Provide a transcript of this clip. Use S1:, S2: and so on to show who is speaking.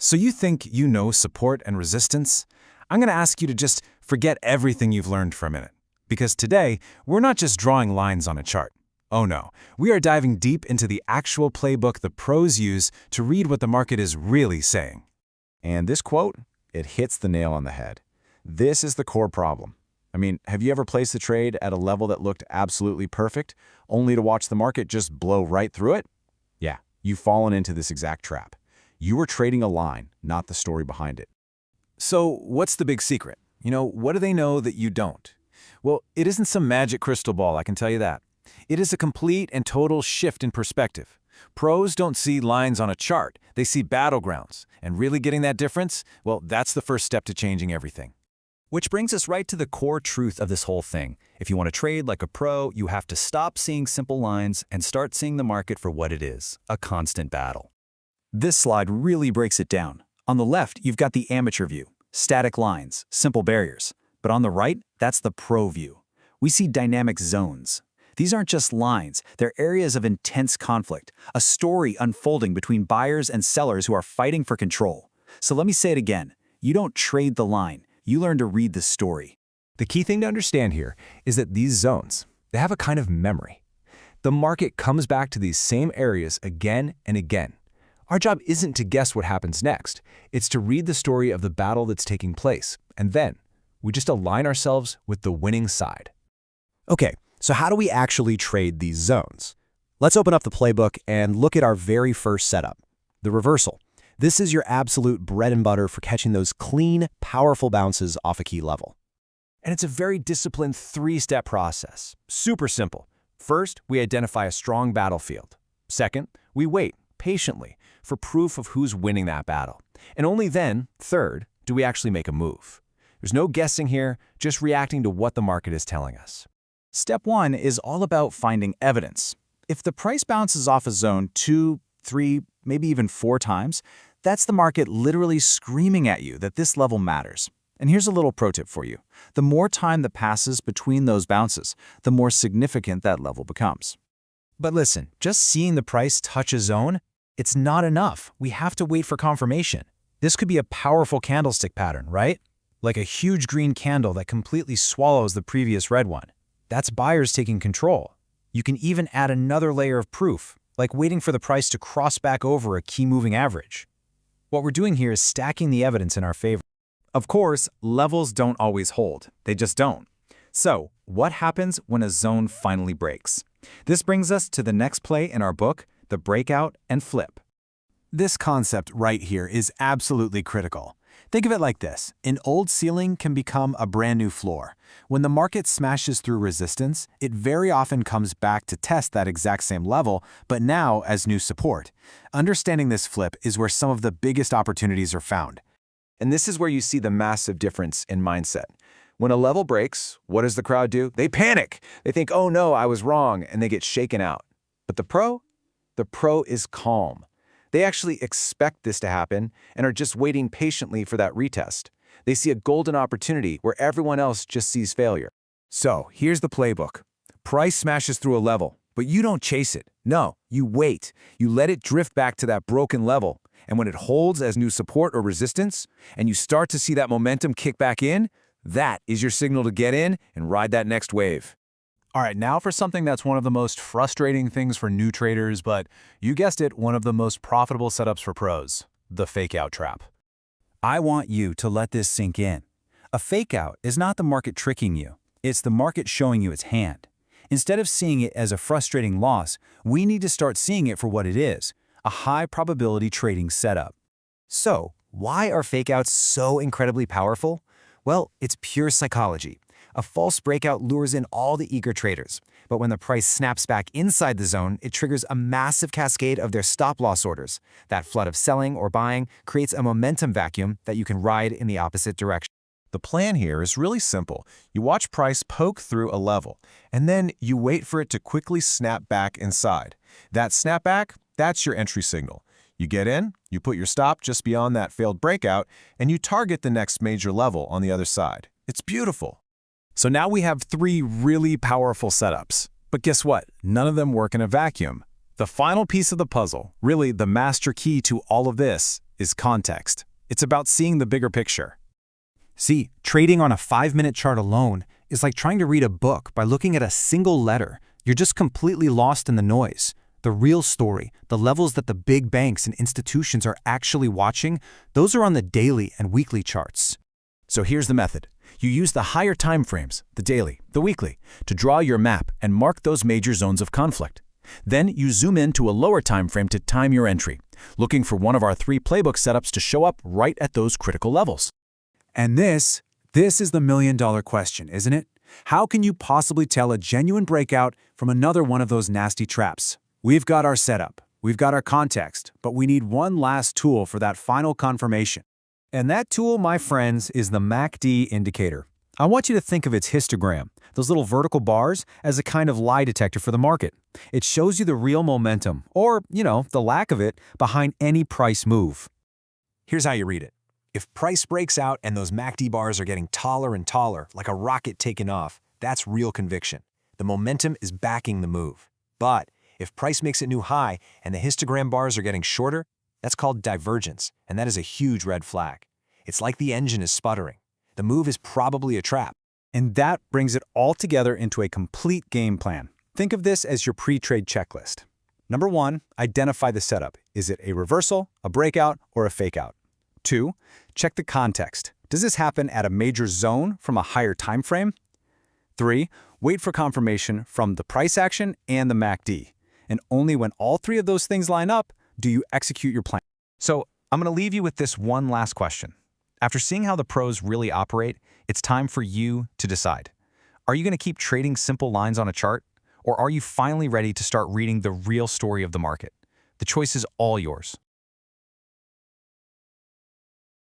S1: So you think you know support and resistance? I'm going to ask you to just forget everything you've learned for a minute. Because today, we're not just drawing lines on a chart. Oh no, we are diving deep into the actual playbook the pros use to read what the market is really saying.
S2: And this quote, it hits the nail on the head. This is the core problem. I mean, have you ever placed a trade at a level that looked absolutely perfect, only to watch the market just blow right through it? Yeah, you've fallen into this exact trap. You were trading a line, not the story behind it.
S1: So what's the big secret? What do they know that you don't? Well, it isn't some magic crystal ball, I can tell you that. It is a complete and total shift in perspective. Pros don't see lines on a chart, they see battlegrounds. And really getting that difference, well, that's the first step to changing everything.
S3: Which brings us right to the core truth of this whole thing. If you want to trade like a pro, you have to stop seeing simple lines and start seeing the market for what it is, a constant battle.
S4: This slide really breaks it down. On the left, you've got the amateur view, static lines, simple barriers. But on the right, that's the pro view. We see dynamic zones. These aren't just lines, they're areas of intense conflict, a story unfolding between buyers and sellers who are fighting for control. So let me say it again. You don't trade the line, you learn to read the story.
S1: The key thing to understand here is that these zones, they have a kind of memory. The market comes back to these same areas again and again. Our job isn't to guess what happens next. It's to read the story of the battle that's taking place, and then we just align ourselves with the winning side.
S5: Okay, so how do we actually trade these zones? Let's open up the playbook and look at our very first setup, the reversal. This is your absolute bread and butter for catching those clean, powerful bounces off a key level.
S1: And it's a very disciplined three-step process. Super simple. First, we identify a strong battlefield. Second, we wait patiently for proof of who's winning that battle. And only then, third, do we actually make a move. There's no guessing here, just reacting to what the market is telling us.
S4: Step 1 is all about finding evidence. If the price bounces off a zone 2, 3, maybe even 4 times, that's the market literally screaming at you that this level matters. And here's a little pro tip for you. The more time that passes between those bounces, the more significant that level becomes.
S5: But listen, just seeing the price touch a zone, it's not enough. We have to wait for confirmation. This could be a powerful candlestick pattern, right? Like a huge green candle that completely swallows the previous red one. That's buyers taking control. You can even add another layer of proof, like waiting for the price to cross back over a key moving average. What we're doing here is stacking the evidence in our favor.
S2: Of course, levels don't always hold. They just don't. So, what happens when a zone finally breaks? This brings us to the next play in our book, the breakout and flip.
S1: This concept right here is absolutely critical. Think of it like this. An old ceiling can become a brand new floor. When the market smashes through resistance, it very often comes back to test that exact same level, but now as new support. Understanding this flip is where some of the biggest opportunities are found. And this is where you see the massive difference in mindset. When a level breaks, what does the crowd do? They panic. They think, oh no, I was wrong, and they get shaken out. But the pro is calm. They actually expect this to happen and are just waiting patiently for that retest. They see a golden opportunity where everyone else just sees failure. So here's the playbook. Price smashes through a level, but you don't chase it. No, you wait. You let it drift back to that broken level. And when it holds as new support or resistance, and you start to see that momentum kick back in, that is your signal to get in and ride that next wave. All right, now for something that's one of the most frustrating things for new traders, but you guessed it, one of the most profitable setups for pros, the fake-out trap.
S4: I want you to let this sink in. A fake-out is not the market tricking you. It's the market showing you its hand. Instead of seeing it as a frustrating loss, we need to start seeing it for what it is, a high-probability trading setup.
S5: So, why are fake-outs so incredibly powerful? Well, it's pure psychology. A false breakout lures in all the eager traders, but when the price snaps back inside the zone, it triggers a massive cascade of their stop-loss orders. That flood of selling or buying creates a momentum vacuum that you can ride in the opposite direction.
S2: The plan here is really simple. You watch price poke through a level, and then you wait for it to quickly snap back inside. That snapback, that's your entry signal. You get in, you put your stop just beyond that failed breakout, and you target the next major level on the other side. It's beautiful.
S1: So now we have 3 really powerful setups. But guess what? None of them work in a vacuum. The final piece of the puzzle, really the master key to all of this, is context. It's about seeing the bigger picture.
S5: See, trading on a 5-minute chart alone is like trying to read a book by looking at a single letter. You're just completely lost in the noise. The real story, the levels that the big banks and institutions are actually watching, those are on the daily and weekly charts.
S1: So here's the method. You use the higher time frames, the daily, the weekly, to draw your map and mark those major zones of conflict. Then you zoom in to a lower time frame to time your entry, looking for one of our 3 playbook setups to show up right at those critical levels.
S5: And this is the million-dollar question, isn't it? How can you possibly tell a genuine breakout from another one of those nasty traps? We've got our setup, we've got our context, but we need one last tool for that final confirmation.
S1: And that tool, my friends, is the MACD indicator. I want you to think of its histogram, those little vertical bars, as a kind of lie detector for the market. It shows you the real momentum, or, the lack of it, behind any price move. Here's how you read it. If price breaks out and those MACD bars are getting taller and taller, like a rocket taking off, that's real conviction. The momentum is backing the move. But if price makes a new high and the histogram bars are getting shorter, that's called divergence, and that is a huge red flag. It's like the engine is sputtering. The move is probably a trap.
S5: And that brings it all together into a complete game plan. Think of this as your pre-trade checklist. Number 1, identify the setup. Is it a reversal, a breakout, or a fakeout? 2, check the context. Does this happen at a major zone from a higher time frame? 3, wait for confirmation from the price action and the MACD. And only when all 3 of those things line up do you execute your plan.
S3: So I'm going to leave you with this one last question. After seeing how the pros really operate, it's time for you to decide. Are you going to keep trading simple lines on a chart? Or are you finally ready to start reading the real story of the market? The choice is all yours.